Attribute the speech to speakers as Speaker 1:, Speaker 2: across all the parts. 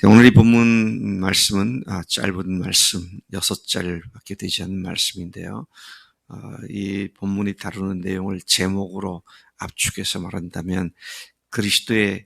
Speaker 1: 오늘 이 본문 말씀은 짧은 말씀, 6절밖에 되지 않는 말씀인데요. 이 본문이 다루는 내용을 제목으로 압축해서 말한다면 그리스도의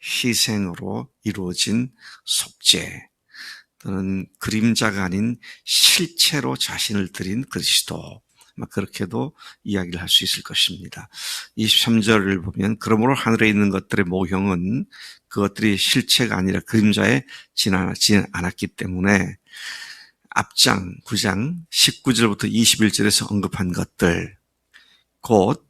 Speaker 1: 희생으로 이루어진 속죄 또는 그림자가 아닌 실체로 자신을 드린 그리스도, 그렇게도 이야기를 할 수 있을 것입니다. 23절을 보면 그러므로 하늘에 있는 것들의 모형은 그것들이 실체가 아니라 그림자에 지나지 않았기 때문에 앞장 9장 19절부터 21절에서 언급한 것들, 곧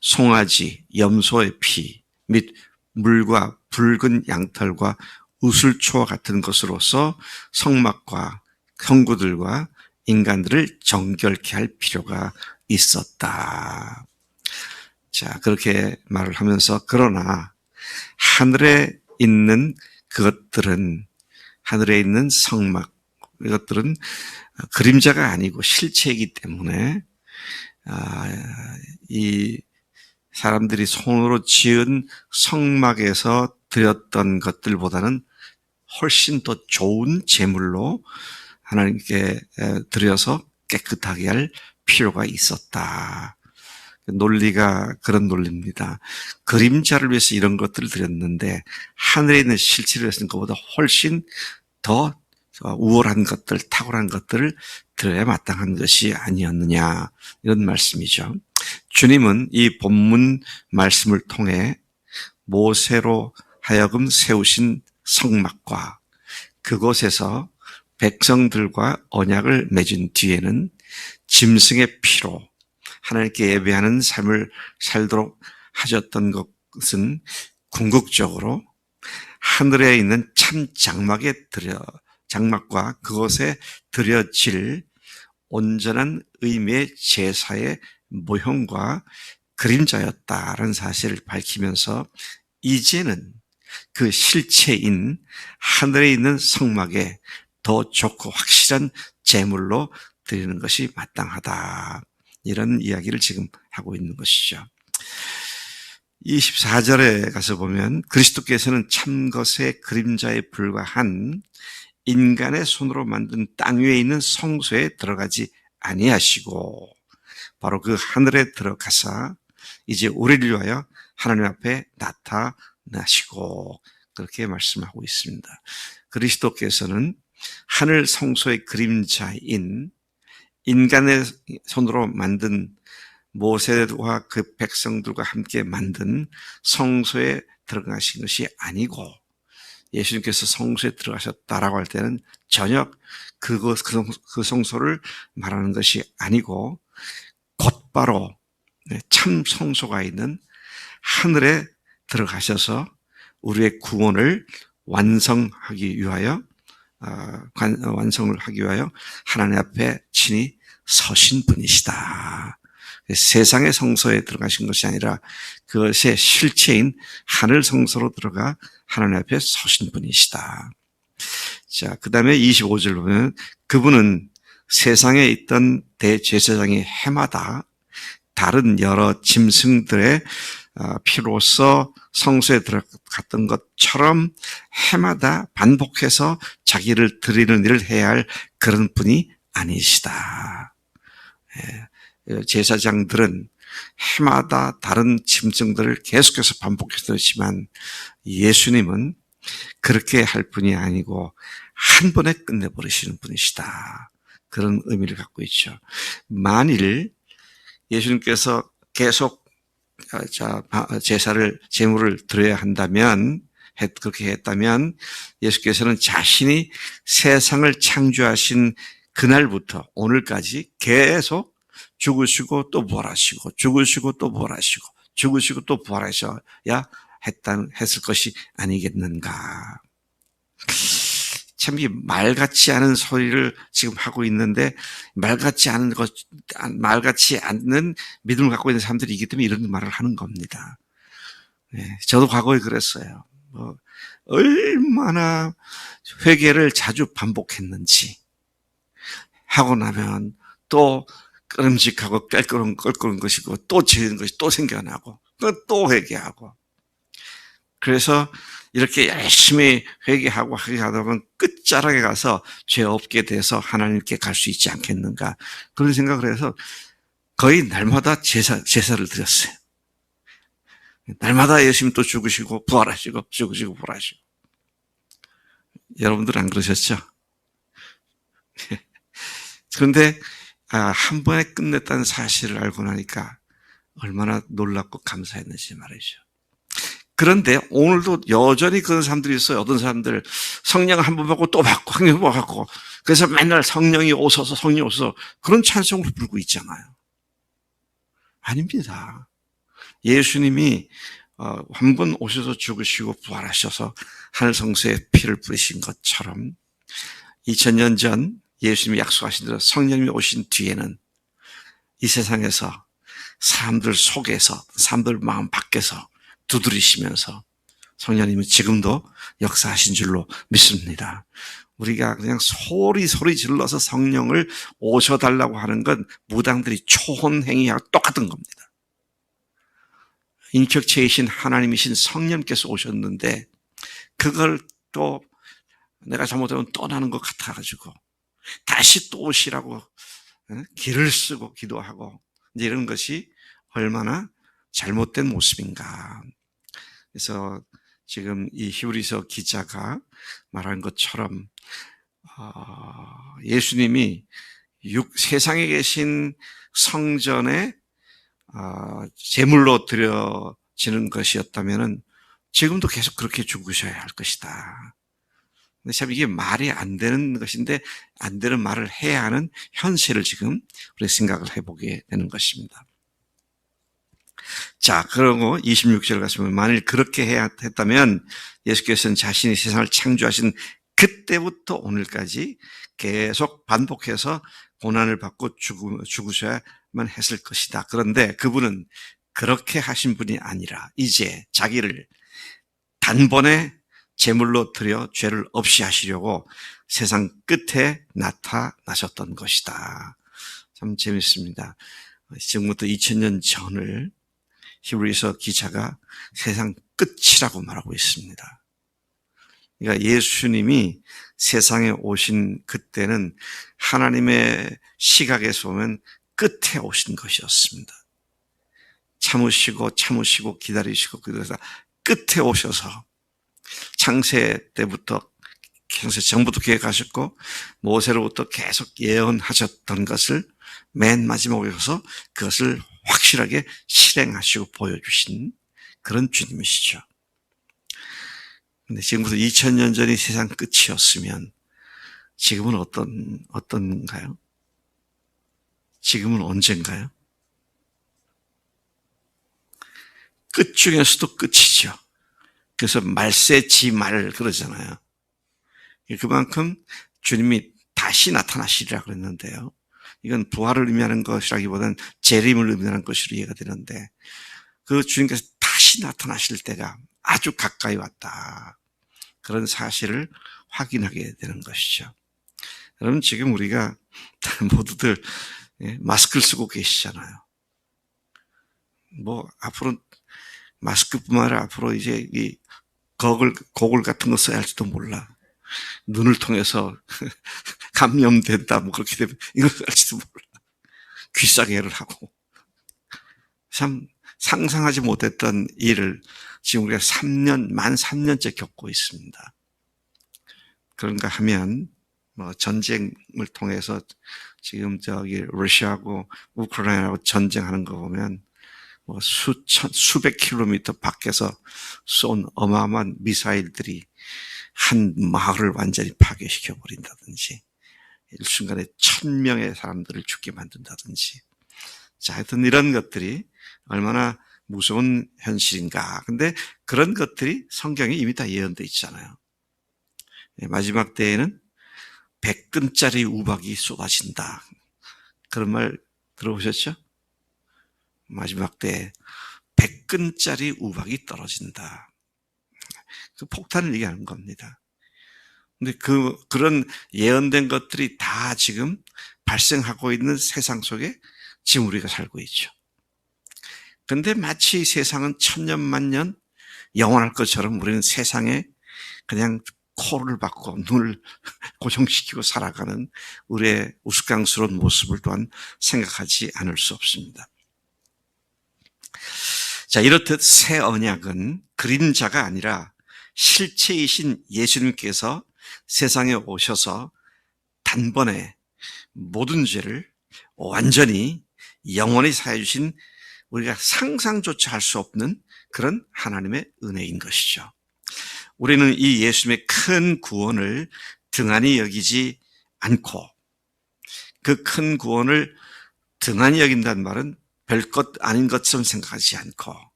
Speaker 1: 송아지, 염소의 피 및 물과 붉은 양털과 우슬초와 같은 것으로서 성막과 성구들과 인간들을 정결케 할 필요가 있었다. 자, 그렇게 말을 하면서 그러나 하늘에 있는 그것들은, 하늘에 있는 성막, 이것들은 그림자가 아니고 실체이기 때문에 이 사람들이 손으로 지은 성막에서 드렸던 것들보다는 훨씬 더 좋은 제물로 하나님께 드려서 깨끗하게 할 필요가 있었다. 논리가 그런 논리입니다. 그림자를 위해서 이런 것들을 드렸는데 하늘에 있는 실체를 위해서는 그보다 훨씬 더 우월한 것들, 탁월한 것들을 드려야 마땅한 것이 아니었느냐, 이런 말씀이죠. 주님은 이 본문 말씀을 통해 모세로 하여금 세우신 성막과 그곳에서 백성들과 언약을 맺은 뒤에는 짐승의 피로 하나님께 예배하는 삶을 살도록 하셨던 것은 궁극적으로 하늘에 있는 참 장막과 그곳에 드려질 온전한 의미의 제사의 모형과 그림자였다라는 사실을 밝히면서 이제는 그 실체인 하늘에 있는 성막에 더 좋고 확실한 제물로 드리는 것이 마땅하다, 이런 이야기를 지금 하고 있는 것이죠. 24절에 가서 보면 그리스도께서는 참것의 그림자에 불과한 인간의 손으로 만든 땅 위에 있는 성소에 들어가지 아니하시고 바로 그 하늘에 들어가사 이제 우리를 위하여 하나님 앞에 나타나시고, 그렇게 말씀하고 있습니다. 그리스도께서는 하늘 성소의 그림자인 인간의 손으로 만든 모세와 그 백성들과 함께 만든 성소에 들어가신 것이 아니고, 예수님께서 성소에 들어가셨다라고 할 때는 전혀 그 성소를 말하는 것이 아니고 곧바로 참 성소가 있는 하늘에 들어가셔서 우리의 구원을 완성하기 위하여 하나님 앞에 친히 서신 분이시다. 세상의 성소에 들어가신 것이 아니라 그것의 실체인 하늘 성소로 들어가 하나님 앞에 서신 분이시다. 자, 그 다음에 25절 보면 그분은 세상에 있던 대제사장이 해마다 다른 여러 짐승들의 피로써 성소에 들어갔던 것처럼 해마다 반복해서 자기를 드리는 일을 해야 할 그런 분이 아니시다. 제사장들은 해마다 다른 짐승들을 계속해서 반복해서 드리지만 예수님은 그렇게 할 분이 아니고 한 번에 끝내버리시는 분이시다. 그런 의미를 갖고 있죠. 만일 예수님께서 계속 제물을 드려야 한다면, 그렇게 했다면 예수께서는 자신이 세상을 창조하신 그날부터 오늘까지 계속 죽으시고 또 부활하시고 죽으시고 또 부활하시고 죽으시고 또 부활하셔야 했을 것이 아니겠는가. 참 이 말같지 않은 소리를 지금 하고 있는데 말같지 않는 믿음을 갖고 있는 사람들이기 때문에 이런 말을 하는 겁니다. 저도 과거에 그랬어요. 얼마나 회개를 자주 반복했는지 하고 나면 또 끄름직하고 껄끄러운 것이고 또 지은 것이 또 생겨나고 또 회개하고, 그래서 이렇게 열심히 회개하고 회개하다 보면 끝자락에 가서 죄 없게 돼서 하나님께 갈 수 있지 않겠는가. 그런 생각을 해서 거의 날마다 제사를 드렸어요. 날마다 예수님 또 죽으시고 부활하시고 죽으시고 부활하시고. 여러분들 안 그러셨죠? 그런데 한 번에 끝냈다는 사실을 알고 나니까 얼마나 놀랍고 감사했는지 말이죠. 그런데 오늘도 여전히 그런 사람들이 있어요. 어떤 사람들 성령 한 번 받고 또 받고 성령 한 번 받고 그래서 맨날 성령이 오셔서 성령이 오셔서 그런 찬송을 부르고 있잖아요. 아닙니다. 예수님이 한 번 오셔서 죽으시고 부활하셔서 하늘 성소에 피를 뿌리신 것처럼 2000년 전 예수님이 약속하신 대로 성령님이 오신 뒤에는 이 세상에서 사람들 속에서 사람들 마음 밖에서 두드리시면서 성령님은 지금도 역사하신 줄로 믿습니다. 우리가 그냥 소리 질러서 성령을 오셔달라고 하는 건 무당들이 초혼행위하고 똑같은 겁니다. 인격체이신 하나님이신 성령께서 오셨는데 그걸 또 내가 잘못하면 떠나는 것 같아가지고 다시 또 오시라고 길을 쓰고 기도하고 이제 이런 것이 얼마나 잘못된 모습인가. 그래서 지금 이 히브리서 기자가 말한 것처럼 예수님이 세상에 계신 성전에 제물로 드려지는 것이었다면 지금도 계속 그렇게 죽으셔야 할 것이다. 근데 참 이게 말이 안 되는 것인데 안 되는 말을 해야 하는 현실을 지금 우리 생각을 해보게 되는 것입니다. 자, 그러고 26절 가시면 만일 그렇게 해야 했다면 예수께서는 자신이 세상을 창조하신 그때부터 오늘까지 계속 반복해서 고난을 받고 죽으셔야만 했을 것이다. 그런데 그분은 그렇게 하신 분이 아니라 이제 자기를 단번에 제물로 드려 죄를 없이 하시려고 세상 끝에 나타나셨던 것이다. 참 재밌습니다. 지금부터 2000년 전을 히브리서 기자가 세상 끝이라고 말하고 있습니다. 그러니까 예수님이 세상에 오신 그때는 하나님의 시각에서 보면 끝에 오신 것이었습니다. 참으시고 기다리시고 그래서 끝에 오셔서 창세 때부터 창세 전부터 계획하셨고 모세로부터 계속 예언하셨던 것을 맨 마지막에 가서 그것을 확실하게 실행하시고 보여주신 그런 주님이시죠. 근데 지금부터 2000년 전이 세상 끝이었으면 지금은 어떤가요? 지금은 언젠가요? 끝 중에서도 끝이죠. 그래서 말세지말 그러잖아요. 그만큼 주님이 다시 나타나시리라 그랬는데요. 이건 부활을 의미하는 것이라기보다는 재림을 의미하는 것으로 이해가 되는데 그 주님께서 다시 나타나실 때가 아주 가까이 왔다. 그런 사실을 확인하게 되는 것이죠. 여러분 지금 우리가 모두들 마스크를 쓰고 계시잖아요. 뭐 앞으로 마스크뿐만 아니라 앞으로 이제 이 고글 같은 거 써야 할지도 몰라. 눈을 통해서 감염된다 뭐 그렇게 되면 이걸 할지도 몰라. 귀싸개를 하고 참 상상하지 못했던 일을 지금 우리가 만 3년째 겪고 있습니다. 그런가 하면 뭐 전쟁을 통해서 지금 러시아하고 우크라이나하고 전쟁하는 거 보면 뭐 수백 킬로미터 밖에서 쏜 어마어마한 미사일들이 한 마을을 완전히 파괴시켜 버린다든지 일순간에 1000명의 사람들을 죽게 만든다든지 자, 하여튼 이런 것들이 얼마나 무서운 현실인가. 근데 그런 것들이 성경에 이미 다 예언되어 있잖아요. 마지막 때에는 100근짜리 우박이 쏟아진다. 그런 말 들어보셨죠? 마지막 때에 100근짜리 우박이 떨어진다. 그 폭탄을 얘기하는 겁니다. 근데 그런 예언된 것들이 다 지금 발생하고 있는 세상 속에 지금 우리가 살고 있죠. 근데 마치 세상은 천년 만년 영원할 것처럼 우리는 세상에 그냥 코를 박고 눈을 고정시키고 살아가는 우리의 우스꽝스러운 모습을 또한 생각하지 않을 수 없습니다. 자, 이렇듯 새 언약은 그림자가 아니라 실체이신 예수님께서 세상에 오셔서 단번에 모든 죄를 완전히 영원히 사해 주신 우리가 상상조차 할 수 없는 그런 하나님의 은혜인 것이죠. 우리는 이 예수님의 큰 구원을 등한히 여기지 않고, 그 큰 구원을 등한히 여긴다는 말은 별것 아닌 것처럼 생각하지 않고,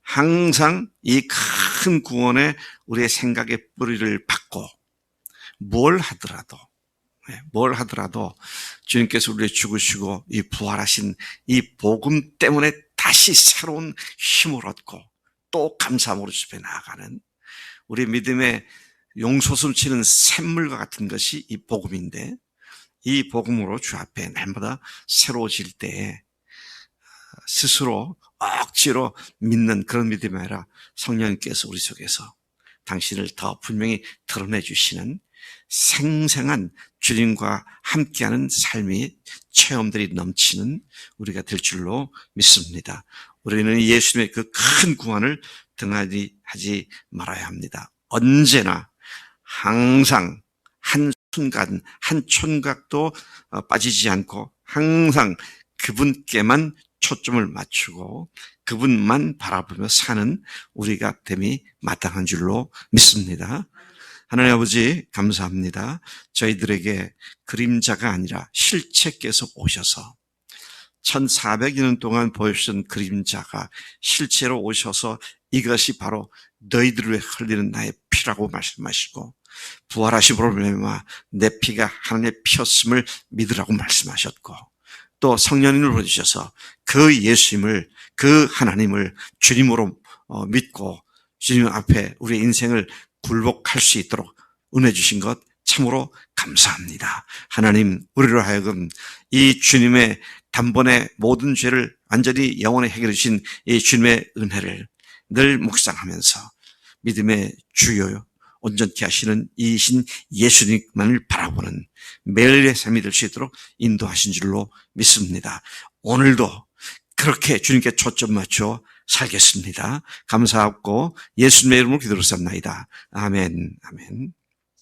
Speaker 1: 항상 이 큰 구원에 우리의 생각의 뿌리를 받고, 뭘 하더라도 주님께서 우리를 죽으시고 이 부활하신 이 복음 때문에 다시 새로운 힘을 얻고 또 감사함으로 집에 나아가는 우리 믿음의 용솟음치는 샘물과 같은 것이 이 복음인데, 이 복음으로 주 앞에 날마다 새로워질 때에 스스로 억지로 믿는 그런 믿음이 아니라 성령님께서 우리 속에서 당신을 더 분명히 드러내 주시는 생생한 주님과 함께하는 삶의 체험들이 넘치는 우리가 될 줄로 믿습니다. 우리는 예수님의 그 큰 구원을 등한히 하지 말아야 합니다. 언제나 항상 한 순간 한 촌각도 빠지지 않고 항상 그분께만 초점을 맞추고 그분만 바라보며 사는 우리가 됨이 마땅한 줄로 믿습니다. 하나님 아버지 감사합니다. 저희들에게 그림자가 아니라 실체께서 오셔서 1400년 동안 보여주신 그림자가 실제로 오셔서 이것이 바로 너희들을 위해 흘리는 나의 피라고 말씀하시고, 부활하심으로 말미암아 내 피가 하나님의 피였음을 믿으라고 말씀하셨고, 또 성령님을 보내주셔서 그 예수님을, 그 하나님을 주님으로 믿고 주님 앞에 우리의 인생을 굴복할 수 있도록 은혜 주신 것 참으로 감사합니다. 하나님, 우리로 하여금 이 주님의 단번에 모든 죄를 완전히 영원히 해결해 주신 이 주님의 은혜를 늘 묵상하면서 믿음의 주요 온전케 하시는 이신 예수님만을 바라보는 매일의 삶이 될 수 있도록 인도하신 줄로 믿습니다. 오늘도 그렇게 주님께 초점 맞춰 살겠습니다. 감사하고 예수님의 이름으로 기도를 쌉나이다. 아멘. 아멘.